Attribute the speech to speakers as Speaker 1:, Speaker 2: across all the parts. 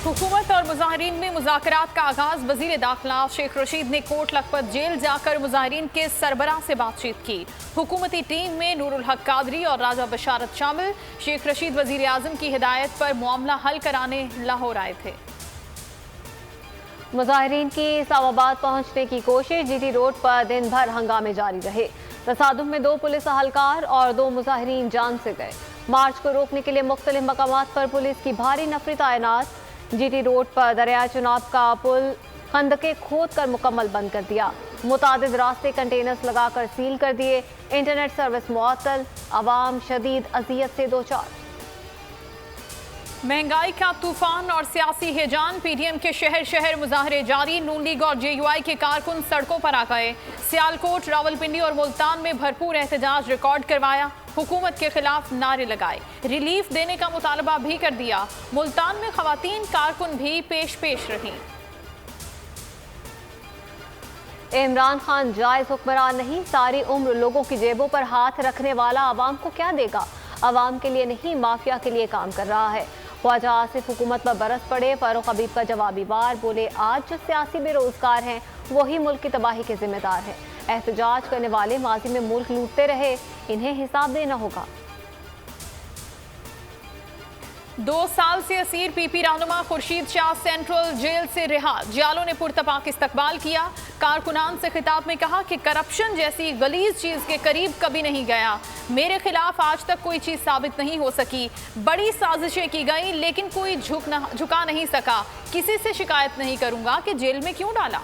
Speaker 1: हुकूमत और मुजाहिरीन में मुज़ाकरात का आगाज। वज़ीर दाखिला शेख रशीद ने कोट लखपत जेल जाकर मुजाहिरीन के सरबराह से बातचीत की। हुकूमती टीम में नूरुल हक कादरी और राजा बशारत शामिल। शेख रशीद वज़ीर आज़म की हिदायत पर मामला हल कराने लाहौर आए थे।
Speaker 2: मुजाहिरीन की इस्लामाबाद पहुंचने की कोशिश। जीटी रोड पर दिन भर हंगामे जारी रहे। तसादुम में 2 पुलिस अहलकार और 2 मुजाहिरीन जान से गए। मार्च को रोकने के लिए मुख्तलिफ मकामात पर पुलिस की भारी नफरी तैनात। जीटी रोड पर दरिया चुनाब का पुल खंदके खोद कर मुकम्मल बंद कर दिया। मुतादिद रास्ते कंटेनर्स लगाकर सील कर दिए। इंटरनेट सर्विस मुअत्तल। आवाम शदीद अजियत से दो चार।
Speaker 1: महंगाई का तूफान और सियासी हिजान। पीडीएम के शहर शहर मुजाहरे जारी। नून लीग और जेयूआई के कारकुन सड़कों पर आ गए। सियालकोट, रावलपिंडी और मुल्तान में भरपूर एहतजाज रिकॉर्ड करवाया। हुकूमत के खिलाफ नारे लगाए। रिलीफ देने का मुतालबा भी कर दिया। मुल्तान में खवातीन कारकुन भी पेश रहीं।
Speaker 2: इमरान खान जायज हुक्मरान नहीं, सारी उम्र लोगों की जेबों पर हाथ रखने वाला आवाम को क्या देगा। आवाम के लिए नहीं, माफिया के लिए काम कर रहा है। ख्वाजा आसिफ हुकूमत पर बरस पड़े। फारूक हबीब का जवाबी वार। बोले, आज जो सियासी बेरोजगार हैं वही मुल्क की तबाही के जिम्मेदार हैं। एहतजाज करने वाले माजी में मुल्क लूटते रहे, इन्हें हिसाब देना होगा।
Speaker 1: 2 साल से असीर पीपी रहनुमा खुर्शीद शाह सेंट्रल जेल से रिहा। जियालों ने पुरतपाक इस्तकबाल किया। कारकुनान से खिताब में कहा कि करप्शन जैसी गलीज चीज के करीब कभी नहीं गया। मेरे खिलाफ आज तक कोई चीज साबित नहीं हो सकी। बड़ी साजिशें की गई लेकिन कोई झुका नहीं सका। किसी से शिकायत नहीं करूंगा कि जेल में क्यों डाला।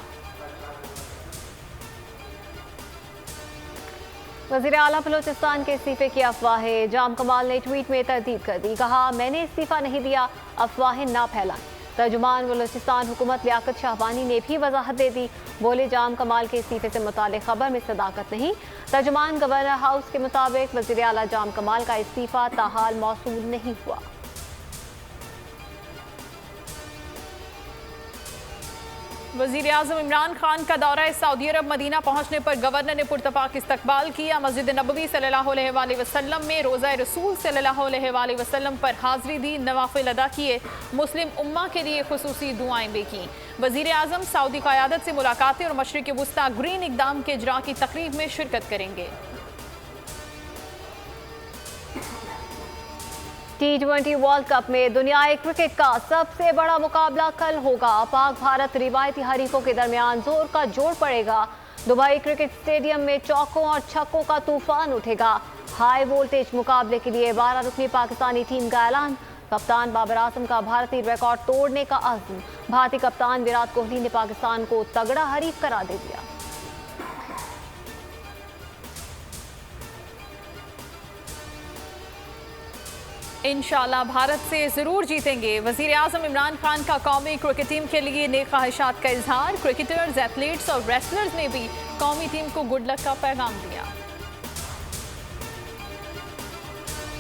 Speaker 2: वज़ीर आला बलोचिस्तान के इस्तीफे की अफवाहें। जाम कमाल ने ट्वीट में तरदीद कर दी। कहा, मैंने इस्तीफा नहीं दिया, अफवाहें ना फैलाएं। तर्जुमान बलोचिस्तान हुकूमत लियाकत शाहबानी ने भी वजाहत दे दी। बोले, जाम कमाल के इस्तीफे से मुताल्लिक खबर में सदाकत नहीं। तर्जुमान गवर्नर हाउस के मुताबिक वज़ीर आला जाम कमाल का इस्तीफा ताहाल मौसूल नहीं हुआ।
Speaker 1: वज़ीर आज़म इमरान खान का दौरा सऊदी अरब मदीना पहुंचने पर गवर्नर ने पुरतपाक इस्तकबाल किया। मस्जिद नबवी सल्लल्लाहु अलैहि वसल्लम में रोज़ा रसूल सल्लल्लाहु अलैहि वसल्लम पर हाज़री दी। नवाफिल अदा किए। मुस्लिम उम्मा के लिए खुसूसी दुआएं भी की। वज़ीर आज़म सऊदी क़यादत से मुलाकातें और मशरिक़ वुस्ता ग्रीन इक़दाम के इजरा की तकरीब में शिरकत करेंगे।
Speaker 2: T20 वर्ल्ड कप में दुनियाई क्रिकेट का सबसे बड़ा मुकाबला कल होगा। पाक भारत रिवायती हरीफों के दरमियान जोर का जोड़ पड़ेगा। दुबई क्रिकेट स्टेडियम में चौकों और छक्कों का तूफान उठेगा। हाई वोल्टेज मुकाबले के लिए 12 रुकनी पाकिस्तानी टीम का ऐलान। कप्तान बाबर आजम का भारतीय रिकॉर्ड तोड़ने का अज़्म। भारतीय कप्तान विराट कोहली ने पाकिस्तान को तगड़ा हरीफ करार दे दिया।
Speaker 1: इंशाल्लाह भारत से जरूर जीतेंगे। वज़ीर आज़म इमरान खान का कौमी क्रिकेट टीम के लिए नेक ख्वाहिशात का इजहार। क्रिकेटर्स, एथलीट्स और रेसलर्स ने भी कौमी टीम को गुड लक का पैगाम दिया।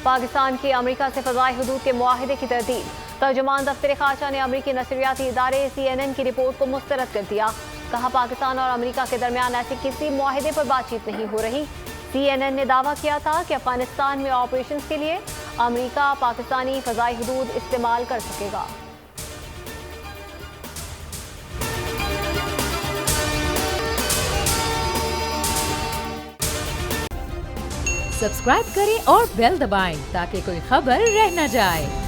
Speaker 2: पाकिस्तान की अमेरिका से फ़ज़ाई हुदूद के मुआहिदे की तरदीद। तर्जुमान दफ्तर खाचा ने अमेरिकी नशरियाती इदारे CNN की रिपोर्ट को मुस्तरद कर दिया। कहा, पाकिस्तान और अमेरिका के दरमियान ऐसे किसी मुआहिदे पर बातचीत नहीं हो रही। CNN ने दावा किया था कि अफगानिस्तान में ऑपरेशन के लिए अमेरिका पाकिस्तानी फ़ज़ाई हुदूद इस्तेमाल कर सकेगा।
Speaker 3: सब्सक्राइब करें और बेल दबाएं ताकि कोई खबर रह न जाए।